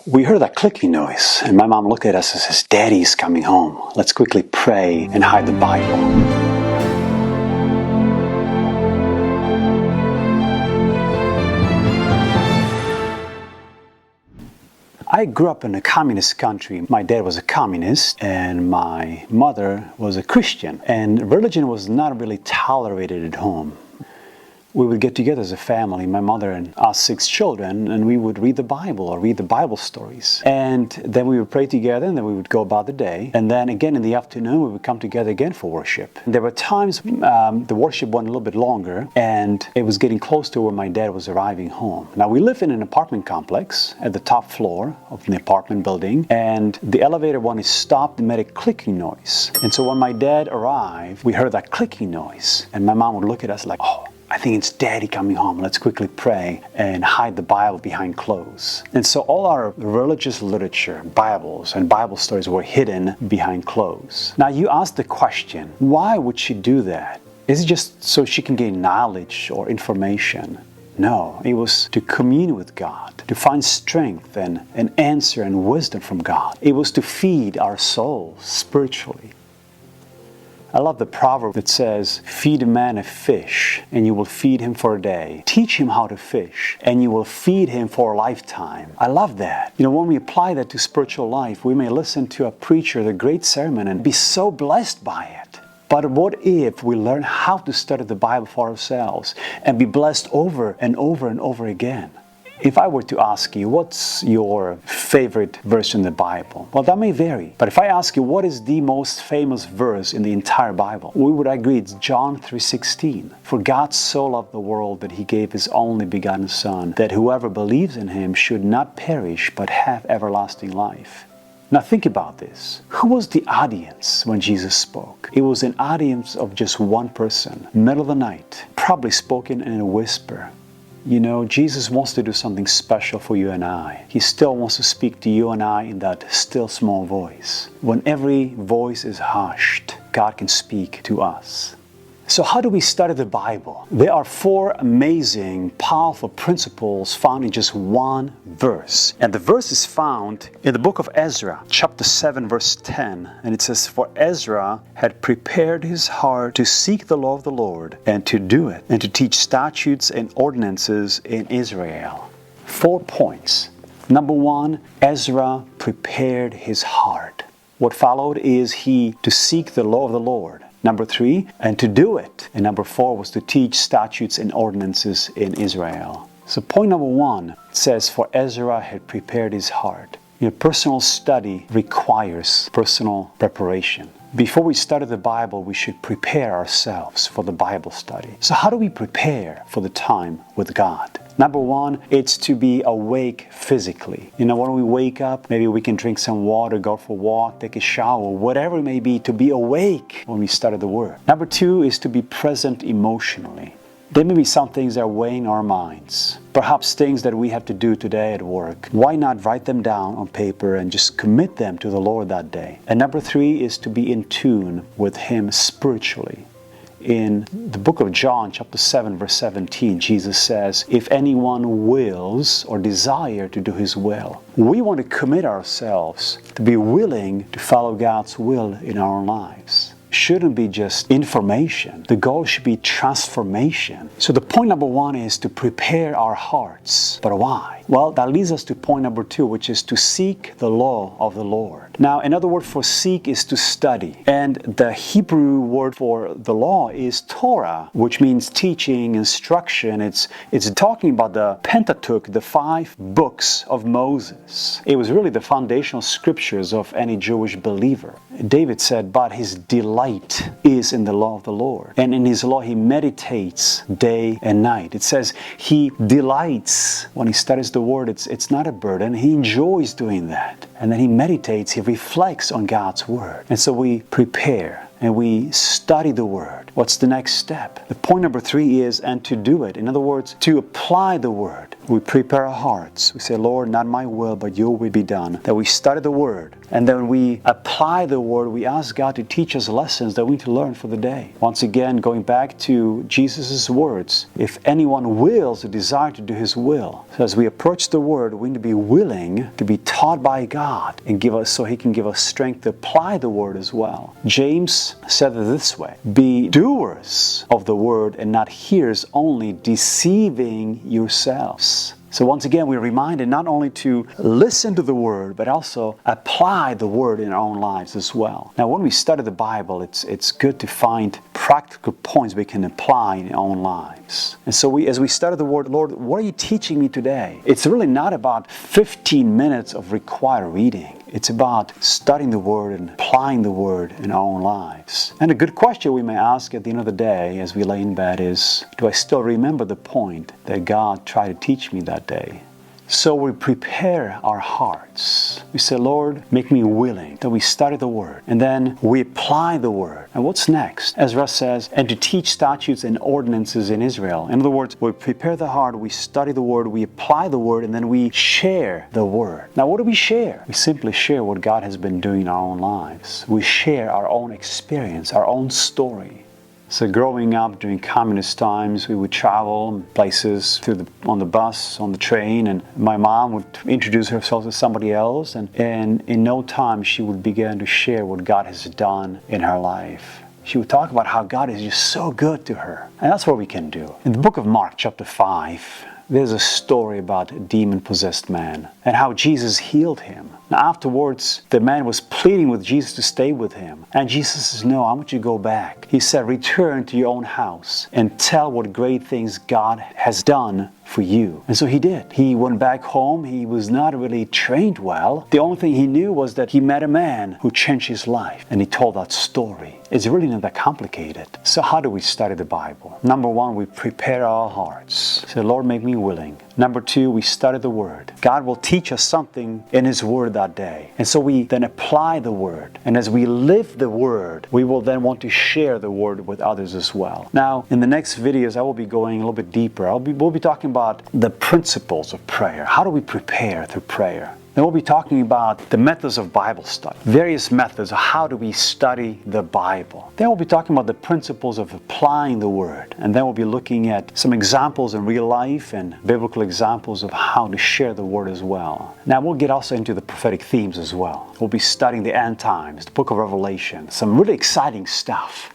We heard that clicking noise, and my mom looked at us and says, "Daddy's coming home. Let's quickly pray and hide the Bible." I grew up in a communist country. My dad was a communist and my mother was a Christian. And religion was not really tolerated at home. We would get together as a family, my mother and us 6 children, and we would read the Bible or read the Bible stories. And then we would pray together, and then we would go about the day. And then again in the afternoon, we would come together again for worship. There were times the worship went a little bit longer, and it was getting close to where my dad was arriving home. Now, we live in an apartment complex at the top floor of the apartment building, and the elevator, when it stopped, made a clicking noise. And so when my dad arrived, we heard that clicking noise, and my mom would look at us like, "Oh, I think it's Daddy coming home. Let's quickly pray and hide the Bible behind clothes." And so all our religious literature, Bibles and Bible stories were hidden behind clothes. Now you ask the question, why would she do that? Is it just so she can gain knowledge or information? No, it was to commune with God, to find strength and an answer and wisdom from God. It was to feed our souls spiritually. I love the proverb that says, "Feed a man a fish, and you will feed him for a day. Teach him how to fish, and you will feed him for a lifetime." I love that. You know, when we apply that to spiritual life, we may listen to a preacher, the great sermon, and be so blessed by it. But what if we learn how to study the Bible for ourselves and be blessed over and over and over again? If I were to ask you, what's your favorite verse in the Bible? Well, that may vary. But if I ask you, what is the most famous verse in the entire Bible? We would agree it's John 3:16. "For God so loved the world that He gave His only begotten Son, that whoever believes in Him should not perish but have everlasting life." Now think about this. Who was the audience when Jesus spoke? It was an audience of just one person, middle of the night, probably spoken in a whisper. You know, Jesus wants to do something special for you and I. He still wants to speak to you and I in that still small voice. When every voice is hushed, God can speak to us. So how do we study the Bible? There are 4 amazing, powerful principles found in just one verse. And the verse is found in the book of Ezra, chapter 7, verse 10. And it says, "For Ezra had prepared his heart to seek the law of the Lord and to do it, and to teach statutes and ordinances in Israel." 4 points. Number 1, Ezra prepared his heart. What followed is to seek the law of the Lord. Number 3, and to do it. And number 4 was to teach statutes and ordinances in Israel. So point number 1 says, "For Ezra had prepared his heart." You know, personal study requires personal preparation. Before we study the Bible, we should prepare ourselves for the Bible study. So how do we prepare for the time with God? Number 1, it's to be awake physically. You know, when we wake up, maybe we can drink some water, go for a walk, take a shower, whatever it may be, to be awake when we study the Word. Number 2 is to be present emotionally. There may be some things that are weighing our minds. Perhaps things that we have to do today at work. Why not write them down on paper and just commit them to the Lord that day? And number 3 is to be in tune with Him spiritually. In the book of John, chapter 7, verse 17, Jesus says, "If anyone wills or desire to do His will." We want to commit ourselves to be willing to follow God's will in our lives. Shouldn't be just information. The goal should be transformation. So the point number 1 is to prepare our hearts. But why? Well, that leads us to point number 2, which is to seek the law of the Lord. Now, another word for seek is to study. And the Hebrew word for the law is Torah, which means teaching, instruction. It's talking about the Pentateuch, the 5 books of Moses. It was really the foundational scriptures of any Jewish believer. David said, "But his delight is in the law of the Lord. And in His law he meditates day and night." It says he delights when he studies the Word. It's not a burden. He enjoys doing that. and then he meditates, he reflects on God's Word. And so we prepare and we study the Word. What's the next step? The point number 3 is, and to do it. In other words, to apply the Word. We prepare our hearts. We say, Lord, not my will, but your will be done. That we study the Word. And then we apply the Word. We ask God to teach us lessons that we need to learn for the day. Once again, going back to Jesus' words, if anyone wills or desire to do His will. So as we approach the Word, we need to be willing to be taught by God and give us, so He can give us strength to apply the Word as well. James said it this way, be doers of the Word and not hearers only, deceiving yourselves. So once again, we're reminded not only to listen to the Word, but also apply the Word in our own lives as well. Now, when we study the Bible, it's good to find practical points we can apply in our own lives. And so as we study the Word, Lord, what are you teaching me today? It's really not about 15 minutes of required reading. It's about studying the Word and applying the Word in our own lives. And a good question we may ask at the end of the day as we lay in bed is, do I still remember the point that God tried to teach me that day? So we prepare our hearts. We say, Lord, make me willing. That we study the Word. And then we apply the Word. And what's next? Ezra says, and to teach statutes and ordinances in Israel. In other words, we prepare the heart, we study the Word, we apply the Word, and then we share the Word. Now, what do we share? We simply share what God has been doing in our own lives. We share our own experience, our own story. So growing up during communist times, we would travel places on the bus, on the train, and my mom would introduce herself to somebody else, and in no time she would begin to share what God has done in her life. She would talk about how God is just so good to her. And that's what we can do. In the book of Mark, chapter 5, there's a story about a demon-possessed man and how Jesus healed him. Now afterwards, the man was pleading with Jesus to stay with him. And Jesus says, no, I want you to go back. He said, return to your own house and tell what great things God has done for you. And so he did. He went back home. He was not really trained well. The only thing he knew was that he met a man who changed his life. And he told that story. It's really not that complicated. So how do we study the Bible? Number 1, we prepare our hearts. Say, Lord, make me willing. Number 2, we study the Word. God will teach us something in His Word that day. And so we then apply the Word. And as we live the Word, we will then want to share the Word with others as well. Now, in the next videos, I will be going a little bit deeper. We'll be talking about the principles of prayer. How do we prepare through prayer? Then we'll be talking about the methods of Bible study, various methods of how do we study the Bible. Then we'll be talking about the principles of applying the Word. And then we'll be looking at some examples in real life and biblical examples of how to share the Word as well. Now we'll get also into the prophetic themes as well. We'll be studying the end times, the book of Revelation, some really exciting stuff.